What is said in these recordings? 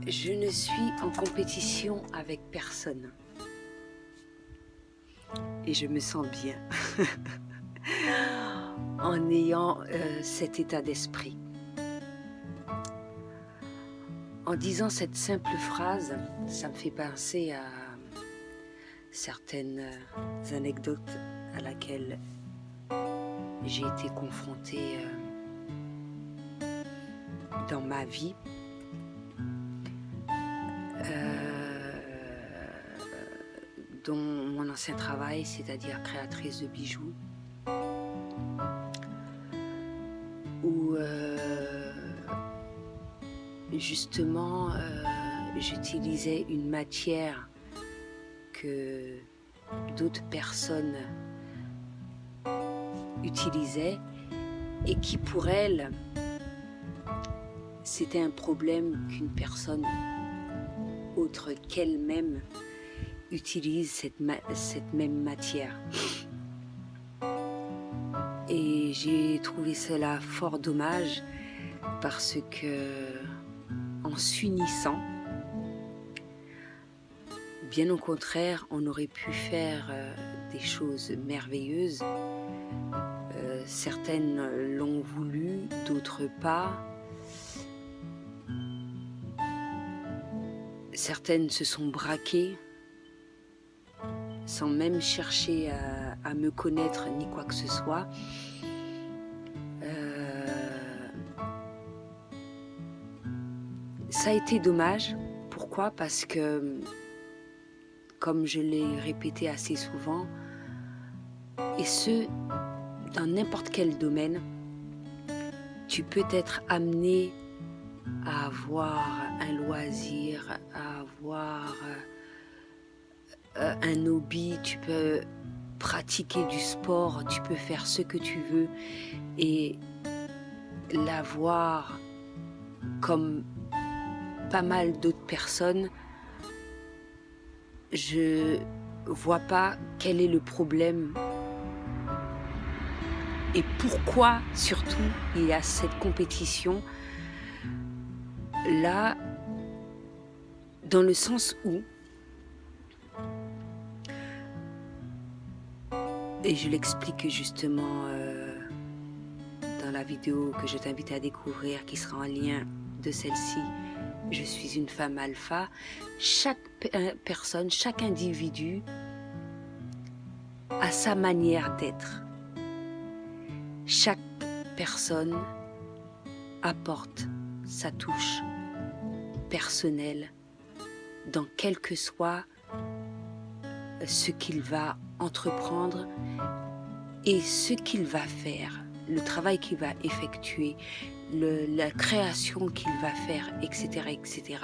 Je ne suis en compétition avec personne et je me sens bien en ayant cet état d'esprit. En disant cette simple phrase, ça me fait penser à certaines anecdotes à laquelle j'ai été confrontée dans ma vie. Dont mon ancien travail, c'est-à-dire créatrice de bijoux, où justement j'utilisais une matière que d'autres personnes utilisaient et qui pour elles c'était un problème qu'une personne autre qu'elle-même utilise cette même matière. Et j'ai trouvé cela fort dommage parce que en s'unissant, bien au contraire, on aurait pu faire des choses merveilleuses. Certaines l'ont voulu, d'autres pas. Certaines se sont braquées sans même chercher à me connaître ni quoi que ce soit. Ça a été dommage. Pourquoi? Parce que, comme je l'ai répété assez souvent, et ce, dans n'importe quel domaine, tu peux être amené à avoir un loisir, à avoir un hobby, tu peux pratiquer du sport, tu peux faire ce que tu veux et l'avoir comme pas mal d'autres personnes. Je vois pas quel est le problème et pourquoi surtout il y a cette compétition là, dans le sens où, et je l'explique justement dans la vidéo que je t'invite à découvrir qui sera en lien de celle-ci, je suis une femme alpha. Chaque personne, chaque individu a sa manière d'être. Chaque personne apporte sa touche personnelle dans quel que soit ce qu'il va entreprendre et ce qu'il va faire, le travail qu'il va effectuer, la création qu'il va faire, etc., etc.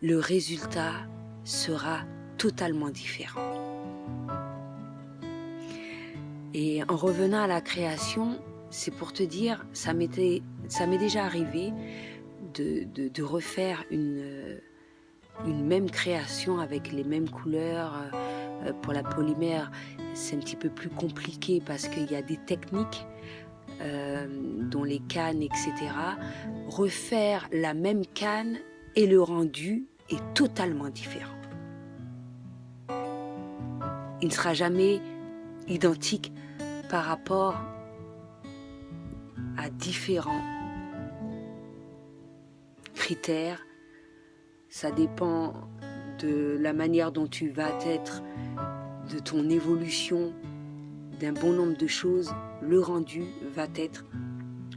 Le résultat sera totalement différent. Et en revenant à la création, c'est pour te dire, ça m'est déjà arrivé de refaire une même création avec les mêmes couleurs. Pour la polymère, c'est un petit peu plus compliqué parce qu'il y a des techniques, dont les cannes, etc. Refaire la même canne et le rendu est totalement différent. Il ne sera jamais identique par rapport à différents critères. Ça dépend de la manière dont tu vas être, de ton évolution, d'un bon nombre de choses. Le rendu va être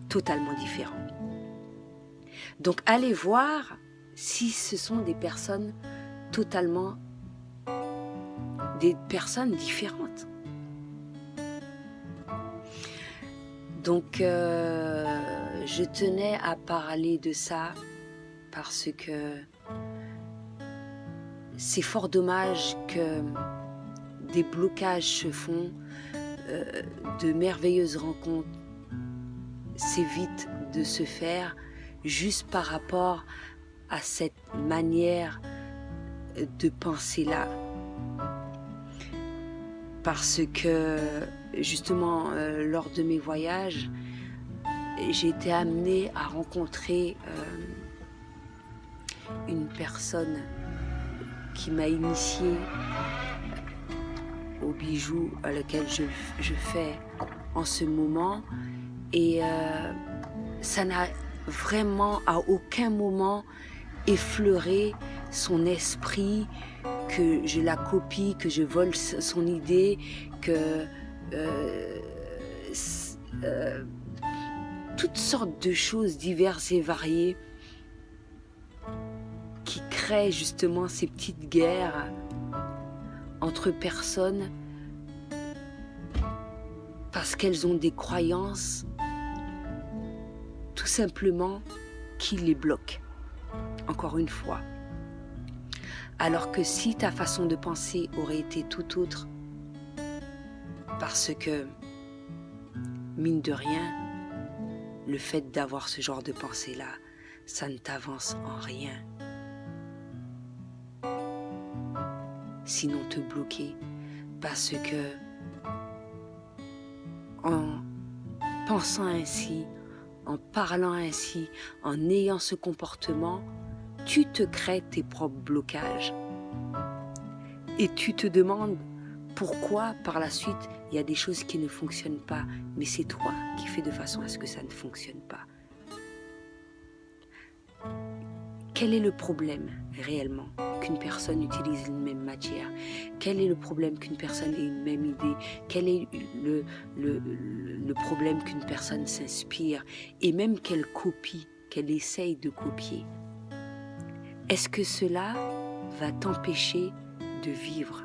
totalement différent. Donc allez voir si ce sont des personnes totalement, des personnes différentes. Donc je tenais à parler de ça parce que c'est fort dommage que des blocages se font, de merveilleuses rencontres s'évitent de se faire juste par rapport à cette manière de penser là. Parce que justement lors de mes voyages, j'ai été amenée à rencontrer une personne qui m'a initiée aux bijoux à laquelle je fais en ce moment. Et ça n'a vraiment à aucun moment effleuré son esprit, que je la copie, que je vole son idée, que toutes sortes de choses diverses et variées qui créent justement ces petites guerres entre personnes parce qu'elles ont des croyances tout simplement qui les bloquent, encore une fois. Alors que si ta façon de penser aurait été tout autre, parce que, mine de rien, le fait d'avoir ce genre de pensée-là, ça ne t'avance en rien. Sinon te bloquer, parce que en pensant ainsi, en parlant ainsi, en ayant ce comportement, tu te crées tes propres blocages. Et tu te demandes pourquoi par la suite il y a des choses qui ne fonctionnent pas, mais c'est toi qui fais de façon à ce que ça ne fonctionne pas. Quel est le problème réellement qu'une personne utilise une même matière? Quel est le problème qu'une personne ait une même idée? Quel est le problème qu'une personne s'inspire et même qu'elle copie, qu'elle essaye de copier? Est-ce que cela va t'empêcher de vivre?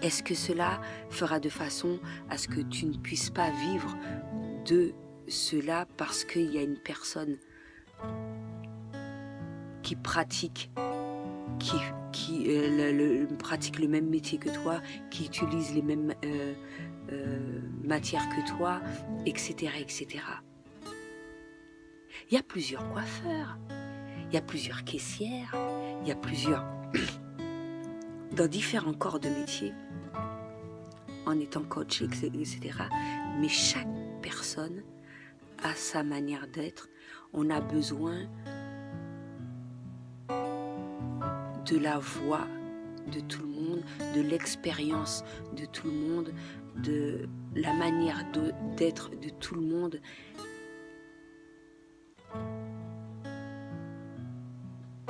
Est-ce que cela fera de façon à ce que tu ne puisses pas vivre de cela parce qu'il y a une personne qui pratique, pratique le même métier que toi, qui utilise les mêmes matières que toi, etc., etc. Il y a plusieurs coiffeurs, il y a plusieurs caissières, il y a plusieurs... dans différents corps de métier, en étant coach, etc. Mais chaque personne a sa manière d'être. On a besoin de la voix de tout le monde, de l'expérience de tout le monde, de la manière d'être de tout le monde.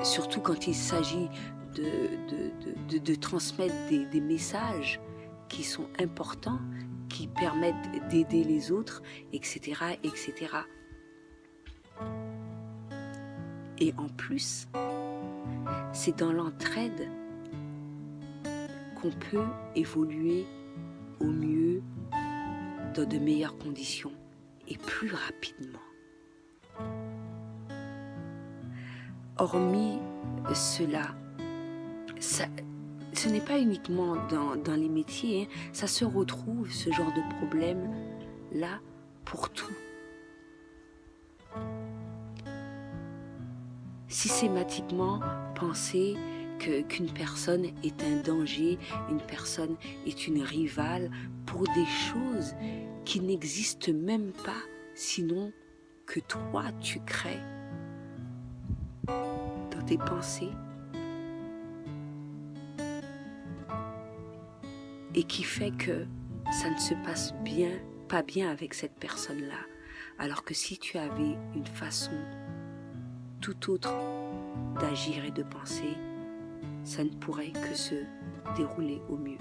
Surtout quand il s'agit de transmettre des messages qui sont importants, qui permettent d'aider les autres, etc., etc. Et en plus, c'est dans l'entraide qu'on peut évoluer au mieux, dans de meilleures conditions et plus rapidement. Hormis cela, ce n'est pas uniquement dans les métiers, hein, ça se retrouve, ce genre de problème-là, pour tout. Systématiquement, penser qu'une personne est un danger, une personne est une rivale pour des choses qui n'existent même pas, sinon que toi tu crées dans tes pensées et qui fait que ça ne se passe pas bien avec cette personne-là. Alors que si tu avais une façon tout autre d'agir et de penser, ça ne pourrait que se dérouler au mieux.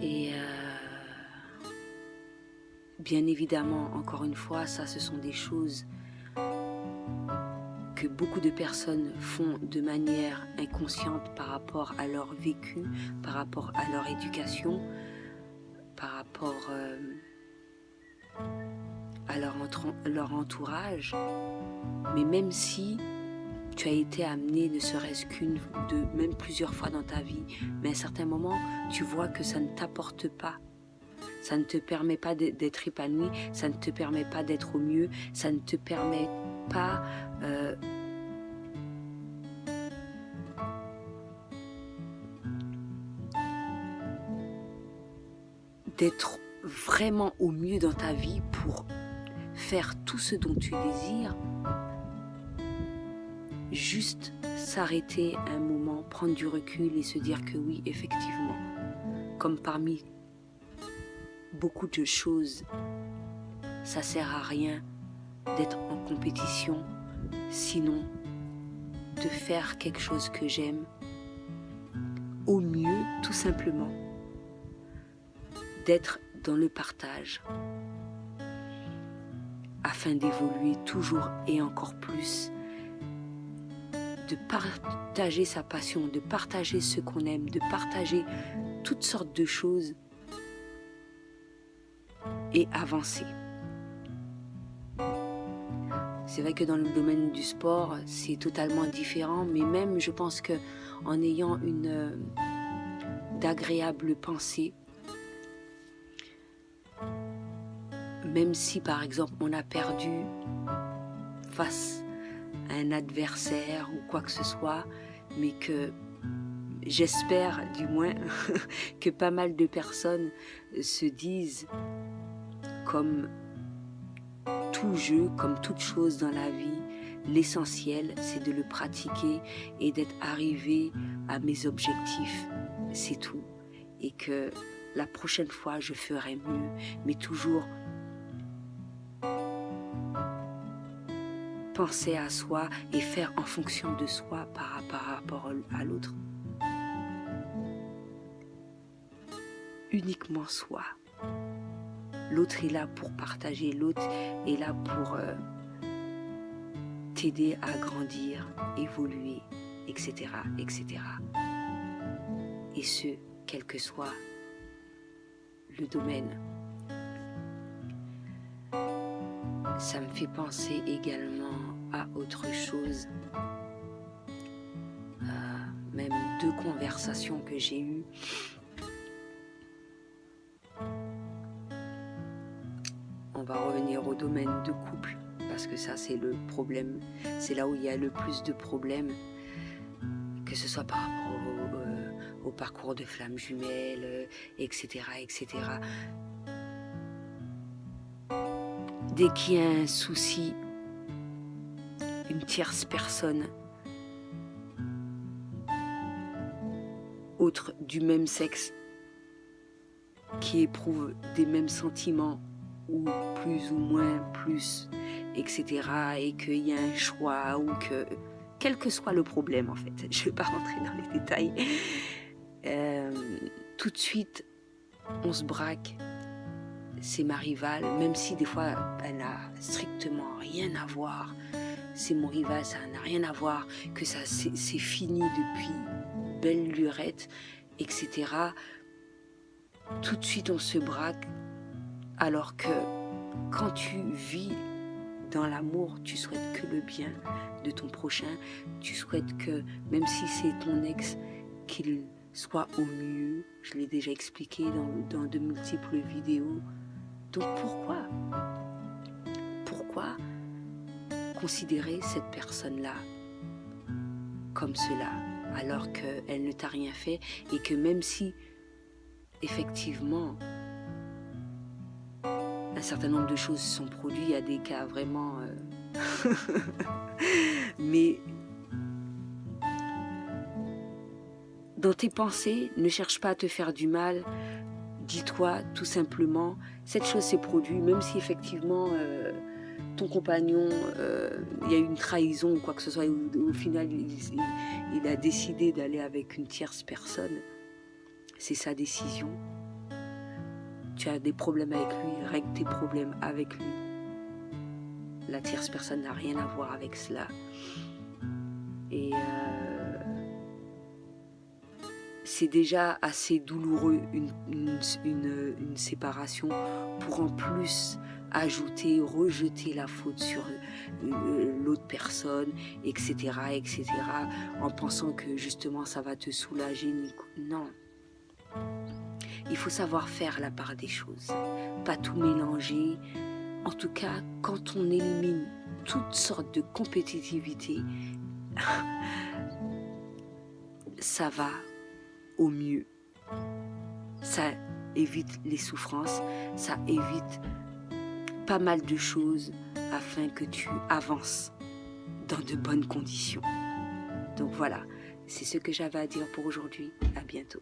Et bien évidemment, encore une fois, ça ce sont des choses que beaucoup de personnes font de manière inconsciente par rapport à leur vécu, par rapport à leur éducation, par rapport à leur entourage. Mais même si tu as été amené, ne serait-ce qu'une, deux, même plusieurs fois dans ta vie, mais à un certain moment, tu vois que ça ne t'apporte pas. Ça ne te permet pas d'être épanoui, ça ne te permet pas d'être au mieux, ça ne te permet pas d'être vraiment au mieux dans ta vie pour faire tout ce dont tu désires. juste s'arrêter un moment, prendre du recul et se dire que oui, effectivement, comme parmi beaucoup de choses, ça sert à rien d'être en compétition, sinon de faire quelque chose que j'aime, au mieux, tout simplement, d'être dans le partage, afin d'évoluer toujours et encore plus, de partager sa passion, de partager ce qu'on aime, de partager toutes sortes de choses et avancer. C'est vrai que dans le domaine du sport, c'est totalement différent, mais même je pense que en ayant d'agréables pensées, même si par exemple on a perdu face à un adversaire ou quoi que ce soit, mais que j'espère du moins que pas mal de personnes se disent, comme tout jeu, comme toute chose dans la vie, l'essentiel c'est de le pratiquer et d'être arrivé à mes objectifs, c'est tout. Et que la prochaine fois je ferai mieux, mais toujours penser à soi et faire en fonction de soi par rapport à l'autre. Uniquement soi. L'autre est là pour partager, l'autre est là pour t'aider à grandir, évoluer, etc., etc. Et ce, quel que soit le domaine. Ça me fait penser également à autre chose, même 2 conversations que j'ai eues. On va revenir au domaine de couple, parce que ça c'est le problème, c'est là où il y a le plus de problèmes, que ce soit par rapport au parcours de flammes jumelles, etc., etc. Dès qu'il y a un souci, une tierce personne autre du même sexe qui éprouve des mêmes sentiments ou plus ou moins plus, etc., et qu'il y a un choix ou que quel que soit le problème en fait, je ne vais pas rentrer dans les détails, tout de suite on se braque. C'est ma rivale, même si des fois elle n'a strictement rien à voir, c'est mon rival, ça n'a rien à voir, que ça c'est fini depuis belle lurette, etc. Tout de suite on se braque, alors que quand tu vis dans l'amour, tu souhaites que le bien de ton prochain, tu souhaites que même si c'est ton ex, qu'il soit au mieux. Je l'ai déjà expliqué dans de multiples vidéos. Donc pourquoi considérer cette personne-là comme cela, alors qu'elle ne t'a rien fait et que même si effectivement un certain nombre de choses sont produites, il y a des cas vraiment mais dans tes pensées, ne cherche pas à te faire du mal. Dis-toi tout simplement, cette chose s'est produite, même si effectivement ton compagnon, il y a eu une trahison ou quoi que ce soit, au final il a décidé d'aller avec une tierce personne, c'est sa décision. Tu as des problèmes avec lui, règle tes problèmes avec lui. La tierce personne n'a rien à voir avec cela. Et c'est déjà assez douloureux une séparation pour en plus ajouter, rejeter la faute sur l'autre personne, etc., etc., en pensant que justement ça va te soulager. Non. Il faut savoir faire la part des choses, pas tout mélanger. En tout cas, quand on élimine toutes sortes de compétitivité, ça va au mieux. Ça évite les souffrances, ça évite pas mal de choses afin que tu avances dans de bonnes conditions. Donc voilà, c'est ce que j'avais à dire pour aujourd'hui. À bientôt.